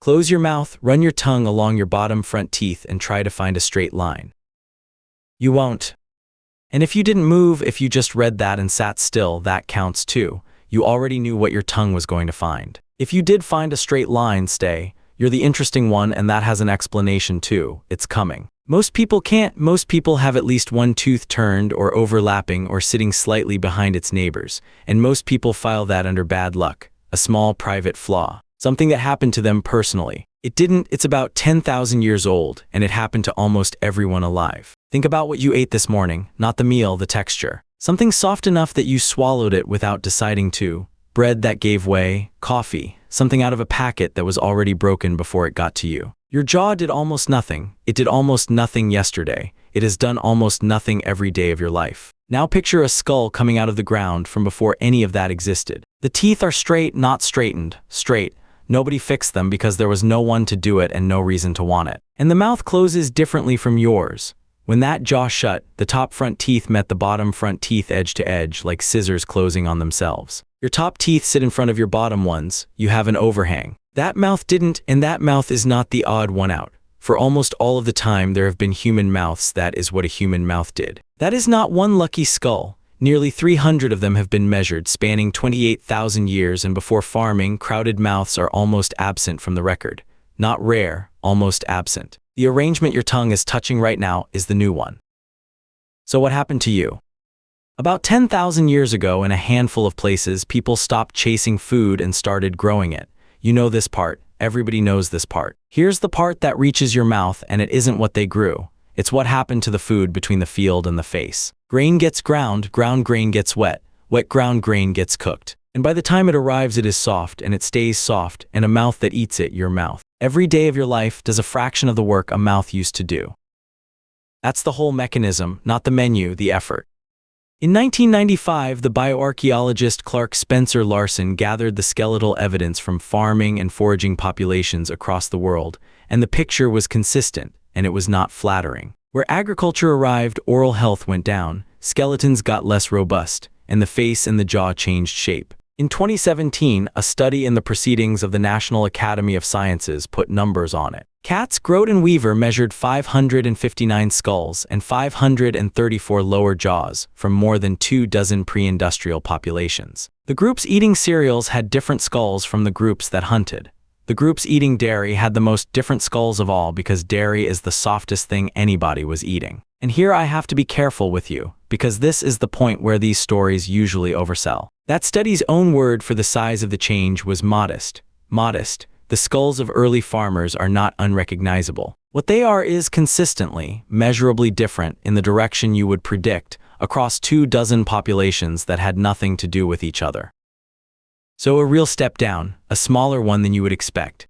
Close your mouth, run your tongue along your bottom front teeth and try to find a straight line. You won't. And if you didn't move, if you just read that and sat still, that counts too. You already knew what your tongue was going to find. If you did find a straight line, stay. You're the interesting one, and that has an explanation too. It's coming. Most people can't. Most people have at least one tooth turned or overlapping or sitting slightly behind its neighbors, and most people file that under bad luck, a small private flaw, something that happened to them personally. It didn't. It's about 10,000 years old, and it happened to almost everyone alive. Think about what you ate this morning, not the meal, the texture. Something soft enough that you swallowed it without deciding to. Bread that gave way, coffee, something out of a packet that was already broken before it got to you. Your jaw did almost nothing. It did almost nothing yesterday. It has done almost nothing every day of your life. Now picture a skull coming out of the ground from before any of that existed. The teeth are straight, not straightened. Straight. Nobody fixed them because there was no one to do it and no reason to want it. And the mouth closes differently from yours. When that jaw shut, the top front teeth met the bottom front teeth edge to edge, like scissors closing on themselves. Your top teeth sit in front of your bottom ones. You have an overhang. That mouth didn't, and that mouth is not the odd one out. For almost all of the time there have been human mouths. That is what a human mouth did. That is not one lucky skull. Nearly 300 of them have been measured, spanning 28,000 years, and before farming, crowded mouths are almost absent from the record. Not rare, almost absent. The arrangement your tongue is touching right now is the new one. So what happened to you? About 10,000 years ago, in a handful of places, people stopped chasing food and started growing it. You know this part. Everybody knows this part. Here's the part that reaches your mouth, and it isn't what they grew. It's what happened to the food between the field and the face. Grain gets ground grain gets wet ground grain gets cooked. And by the time it arrives, it is soft, and it stays soft, and a mouth that eats it, your mouth. Every day of your life does a fraction of the work a mouth used to do. That's the whole mechanism, not the menu, the effort. In 1995, the bioarchaeologist Clark Spencer Larson gathered the skeletal evidence from farming and foraging populations across the world, and the picture was consistent, and it was not flattering. Where agriculture arrived, oral health went down, skeletons got less robust, and the face and the jaw changed shape. In 2017, a study in the Proceedings of the National Academy of Sciences put numbers on it. Cats, Grote and Weaver measured 559 skulls and 534 lower jaws from more than 24 pre-industrial populations. The groups eating cereals had different skulls from the groups that hunted. The groups eating dairy had the most different skulls of all because dairy is the softest thing anybody was eating. And here I have to be careful with you, because this is the point where these stories usually oversell. That study's own word for the size of the change was modest. Modest. The skulls of early farmers are not unrecognizable. What they are is consistently, measurably different in the direction you would predict across 24 populations that had nothing to do with each other. So a real step down, a smaller one than you would expect.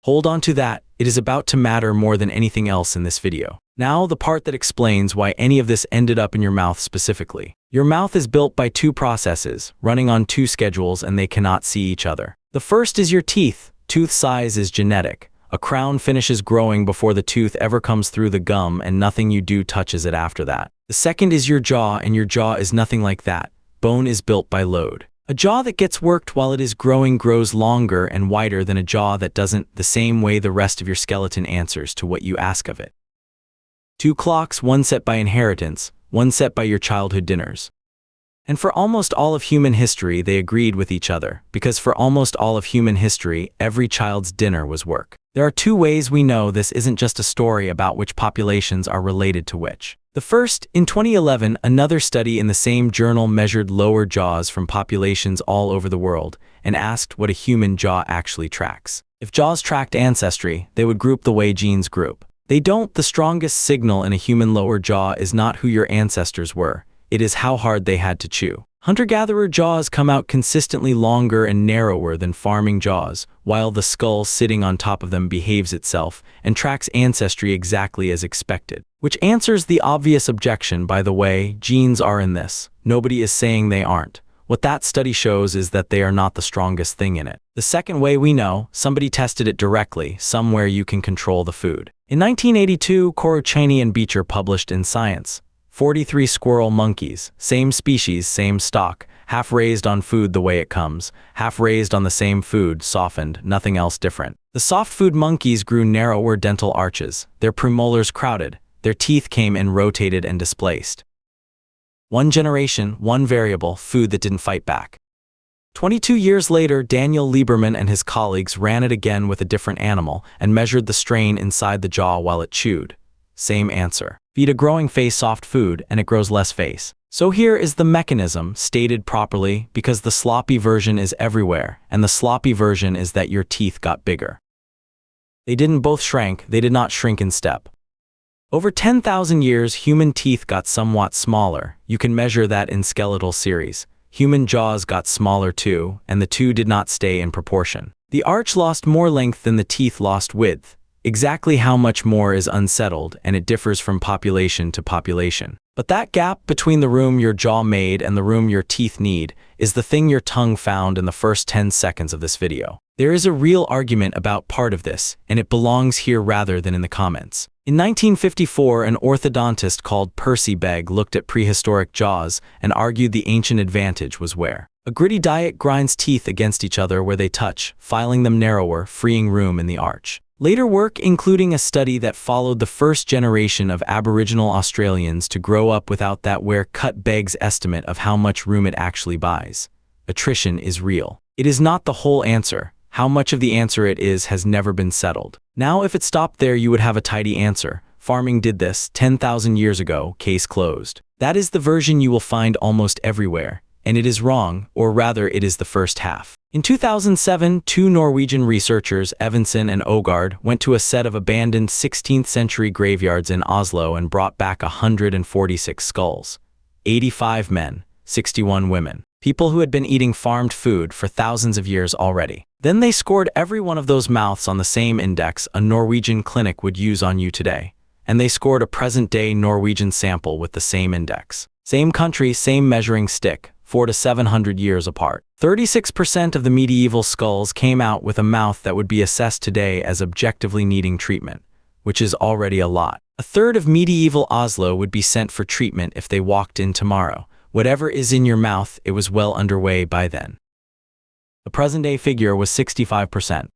Hold on to that. It is about to matter more than anything else in this video. Now the part that explains why any of this ended up in your mouth specifically. Your mouth is built by two processes, running on two schedules, and they cannot see each other. The first is your teeth. Tooth size is genetic. A crown finishes growing before the tooth ever comes through the gum, and nothing you do touches it after that. The second is your jaw, and your jaw is nothing like that. Bone is built by load. A jaw that gets worked while it is growing grows longer and wider than a jaw that doesn't, the same way the rest of your skeleton answers to what you ask of it. Two clocks, one set by inheritance, one set by your childhood dinners. And for almost all of human history, they agreed with each other, because for almost all of human history, every child's dinner was work. There are two ways we know this isn't just a story about which populations are related to which. The first, in 2011, another study in the same journal measured lower jaws from populations all over the world and asked what a human jaw actually tracks. If jaws tracked ancestry, they would group the way genes group. They don't. The strongest signal in a human lower jaw is not who your ancestors were. It is how hard they had to chew. Hunter-gatherer jaws come out consistently longer and narrower than farming jaws, while the skull sitting on top of them behaves itself and tracks ancestry exactly as expected. Which answers the obvious objection, by the way, genes are in this. Nobody is saying they aren't. What that study shows is that they are not the strongest thing in it. The second way we know, somebody tested it directly, somewhere you can control the food. In 1982, Corocini and Beecher published in Science. 43 squirrel monkeys, same species, same stock, half raised on food the way it comes, half raised on the same food, softened, nothing else different. The soft food monkeys grew narrower dental arches, their premolars crowded, their teeth came in rotated and displaced. One generation, one variable, food that didn't fight back. 22 years later, Daniel Lieberman and his colleagues ran it again with a different animal and measured the strain inside the jaw while it chewed. Same answer. Feed a growing face soft food and it grows less face. So here is the mechanism, stated properly, because the sloppy version is everywhere, and the sloppy version is that your teeth got bigger. They didn't both shrank, they did not shrink in step. Over 10,000 years, human teeth got somewhat smaller. You can measure that in skeletal series. Human jaws got smaller too, and the two did not stay in proportion. The arch lost more length than the teeth lost width. Exactly how much more is unsettled, and it differs from population to population. But that gap between the room your jaw made and the room your teeth need is the thing your tongue found in the first 10 seconds of this video. There is a real argument about part of this, and it belongs here rather than in the comments. In 1954, an orthodontist called Percy Begg looked at prehistoric jaws and argued the ancient advantage was where a gritty diet grinds teeth against each other where they touch, filing them narrower, freeing room in the arch. Later work, including a study that followed the first generation of Aboriginal Australians to grow up without that wear, cut Begg's estimate of how much room it actually buys. Attrition is real. It is not the whole answer. How much of the answer it is has never been settled. Now, if it stopped there, you would have a tidy answer. Farming did this 10,000 years ago, case closed. That is the version you will find almost everywhere, and it is wrong, or rather it is the first half. In 2007, two Norwegian researchers, Evensen and Ogard, went to a set of abandoned 16th century graveyards in Oslo and brought back 146 skulls. 85 men, 61 women. People who had been eating farmed food for thousands of years already. Then they scored every one of those mouths on the same index a Norwegian clinic would use on you today. And they scored a present-day Norwegian sample with the same index. Same country, same measuring stick, 400 to 700 years apart. 36% of the medieval skulls came out with a mouth that would be assessed today as objectively needing treatment, which is already a lot. A third of medieval Oslo would be sent for treatment if they walked in tomorrow. Whatever is in your mouth, it was well underway by then. The present-day figure was 65%.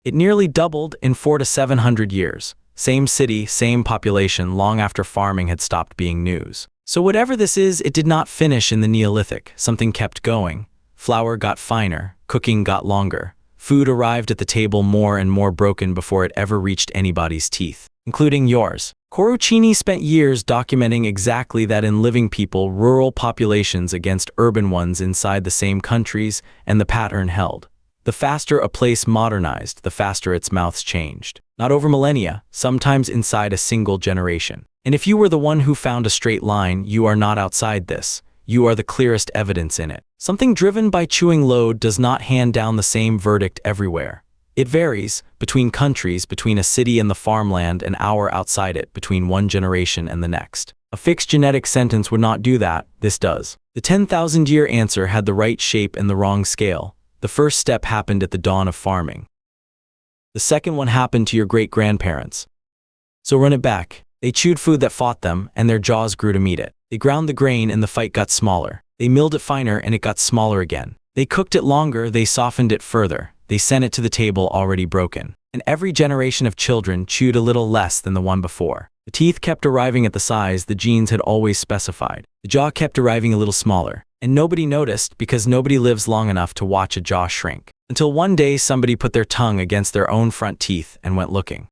It nearly doubled in 400 to 700 years. Same city, same population, long after farming had stopped being news. So whatever this is, it did not finish in the Neolithic. Something kept going. Flour got finer, cooking got longer. Food arrived at the table more and more broken before it ever reached anybody's teeth, including yours. Corrucini spent years documenting exactly that in living people, rural populations against urban ones inside the same countries, and the pattern held. The faster a place modernized, the faster its mouths changed. Not over millennia, sometimes inside a single generation. And if you were the one who found a straight line, you are not outside this. You are the clearest evidence in it. Something driven by chewing load does not hand down the same verdict everywhere. It varies between countries, between a city and the farmland, an hour outside it, between one generation and the next. A fixed genetic sentence would not do that. This does. The 10,000-year answer had the right shape and the wrong scale. The first step happened at the dawn of farming. The second one happened to your great-grandparents. So run it back. They chewed food that fought them, and their jaws grew to meet it. They ground the grain and the fight got smaller. They milled it finer and it got smaller again. They cooked it longer, they softened it further. They sent it to the table already broken. And every generation of children chewed a little less than the one before. The teeth kept arriving at the size the genes had always specified. The jaw kept arriving a little smaller. And nobody noticed because nobody lives long enough to watch a jaw shrink. Until one day somebody put their tongue against their own front teeth and went looking.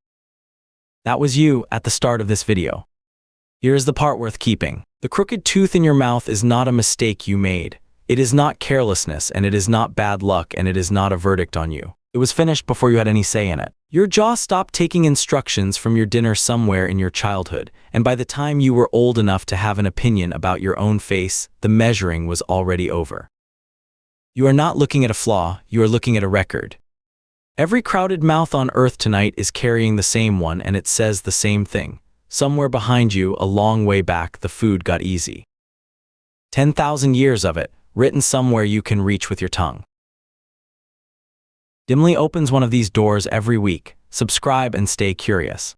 That was you at the start of this video. Here's the part worth keeping. The crooked tooth in your mouth is not a mistake you made. It is not carelessness, and it is not bad luck, and it is not a verdict on you. It was finished before you had any say in it. Your jaw stopped taking instructions from your dinner somewhere in your childhood, and by the time you were old enough to have an opinion about your own face, the measuring was already over. You are not looking at a flaw, you are looking at a record. Every crowded mouth on earth tonight is carrying the same one, and it says the same thing. Somewhere behind you, a long way back, the food got easy. 10,000 years of it, written somewhere you can reach with your tongue. Dimly opens one of these doors every week. Subscribe and stay curious.